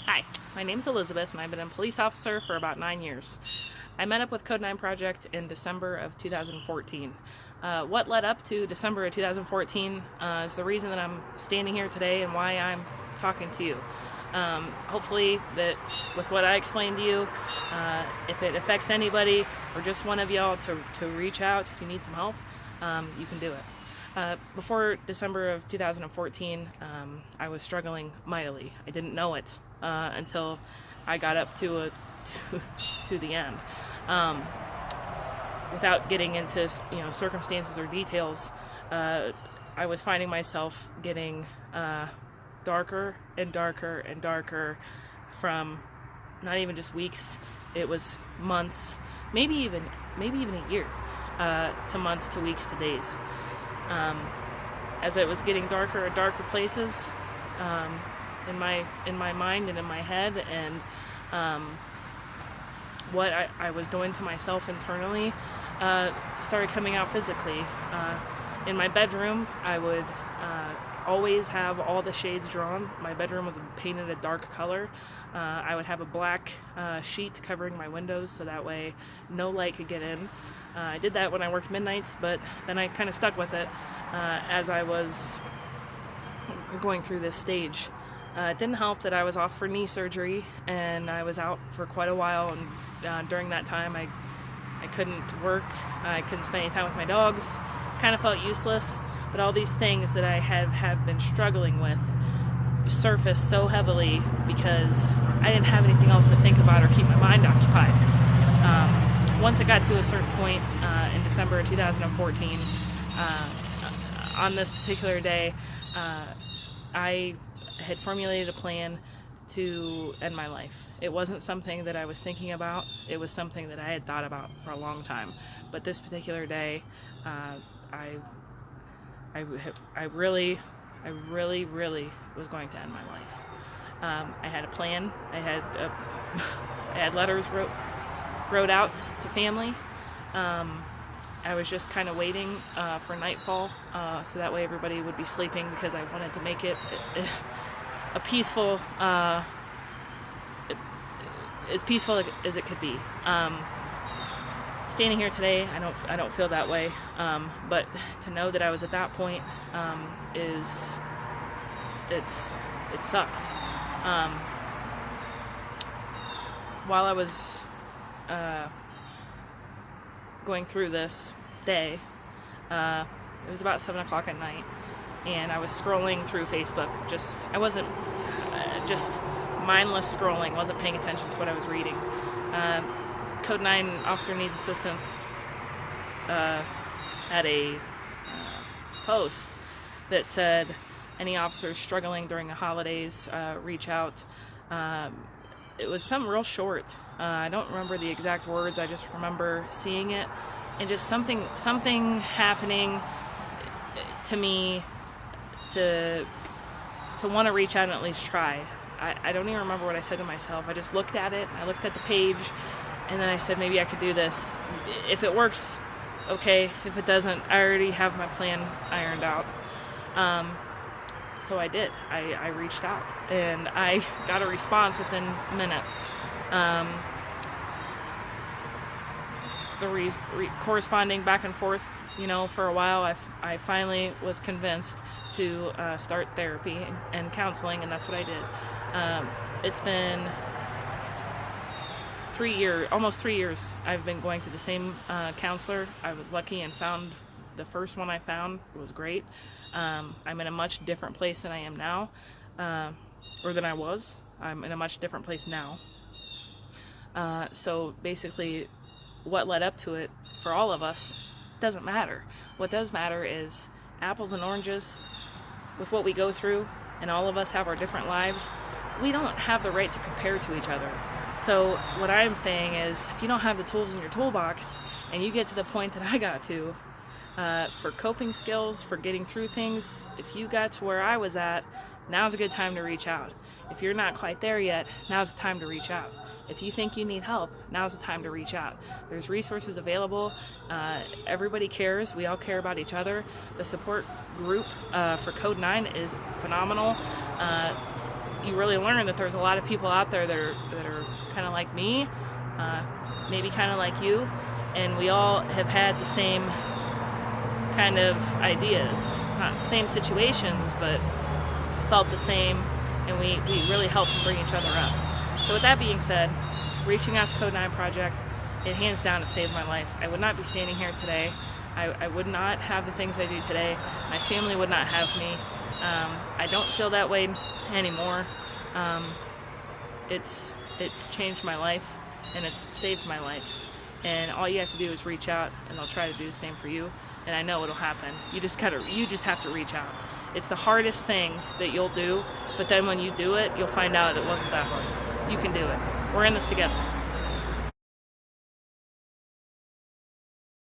Hi, my name is Elizabeth and I've been a police officer for about 9 years. I met up with Code 9 Project in December of 2014. What led up to December of 2014 is the reason that I'm standing here today and why I'm talking to you. Hopefully that with what I explained to you, if it affects anybody or just one of y'all to reach out if you need some help, you can do it. Before December of 2014, I was struggling mightily. I didn't know it until I got up to the end. Without getting into circumstances or details, I was finding myself getting darker and darker and darker from not even just weeks. It was months, maybe even a year, to months to weeks to days. As it was getting darker and darker places in my mind and in my head, and what I was doing to myself internally started coming out physically. In my bedroom, I would always have all the shades drawn. My bedroom was painted a dark color. I would have a black sheet covering my windows so that way no light could get in. I did that when I worked midnights, but then I kind of stuck with it as I was going through this stage. It didn't help that I was off for knee surgery and I was out for quite a while, and during that time I couldn't work, I couldn't spend any time with my dogs, kind of felt useless, but all these things that I have been struggling with surfaced so heavily because I didn't have anything else to think about or keep my mind occupied. Once it got to a certain point in December of 2014, on this particular day, I had formulated a plan to end my life. It wasn't something that I was thinking about. It was something that I had thought about for a long time. But this particular day, I really was going to end my life. I had a plan. I had letters wrote out to family. I was just kind of waiting for nightfall so that way everybody would be sleeping, because I wanted to make it a peaceful, as peaceful as it could be. Standing here today, I don't feel that way, but to know that I was at that point it sucks. While I was going through this day, it was about 7 o'clock at night, and I was scrolling through Facebook. I wasn't just mindless scrolling, wasn't paying attention to what I was reading. Code 9 Officer Needs Assistance had a post that said, any officers struggling during the holidays, reach out. It was something real short. I don't remember the exact words, I just remember seeing it and just something happening to me to want to reach out and at least try. I don't even remember what I said to myself. I just looked at it, I looked at the page, and then I said, maybe I could do this. If it works, okay. If it doesn't, I already have my plan ironed out. So I did. I reached out, and I got a response within minutes. The corresponding back and forth, for a while, I finally was convinced to start therapy and counseling, and that's what I did. It's been almost 3 years I've been going to the same counselor. I was lucky and found the first one I found. It was great. I'm in a much different place than I am now, or than I was. I'm in a much different place now. So basically, what led up to it for all of us doesn't matter. What does matter is apples and oranges. With what we go through, and all of us have our different lives, we don't have the right to compare to each other. So what I'm saying is, if you don't have the tools in your toolbox and you get to the point that I got to, for coping skills, for getting through things, if you got to where I was at, now's a good time to reach out. If you're not quite there yet, now's the time to reach out. If you think you need help, now's the time to reach out. There's resources available. Everybody cares. We all care about each other. The support group for Code 9 is phenomenal. you really learn that there's a lot of people out there that are kind of like me, maybe kind of like you, and we all have had the same kind of ideas, not the same situations, but felt the same, and we really help and bring each other up. So with that being said, reaching out to Code 9 Project, it hands down has saved my life. I would not be standing here today. I would not have the things I do today. My family would not have me. I don't feel that way anymore. It's changed my life, and it's saved my life. And all you have to do is reach out, and they'll try to do the same for you. And I know it'll happen. You just have to reach out. It's the hardest thing that you'll do, but then when you do it, you'll find out it wasn't that hard. You can do it. We're in this together.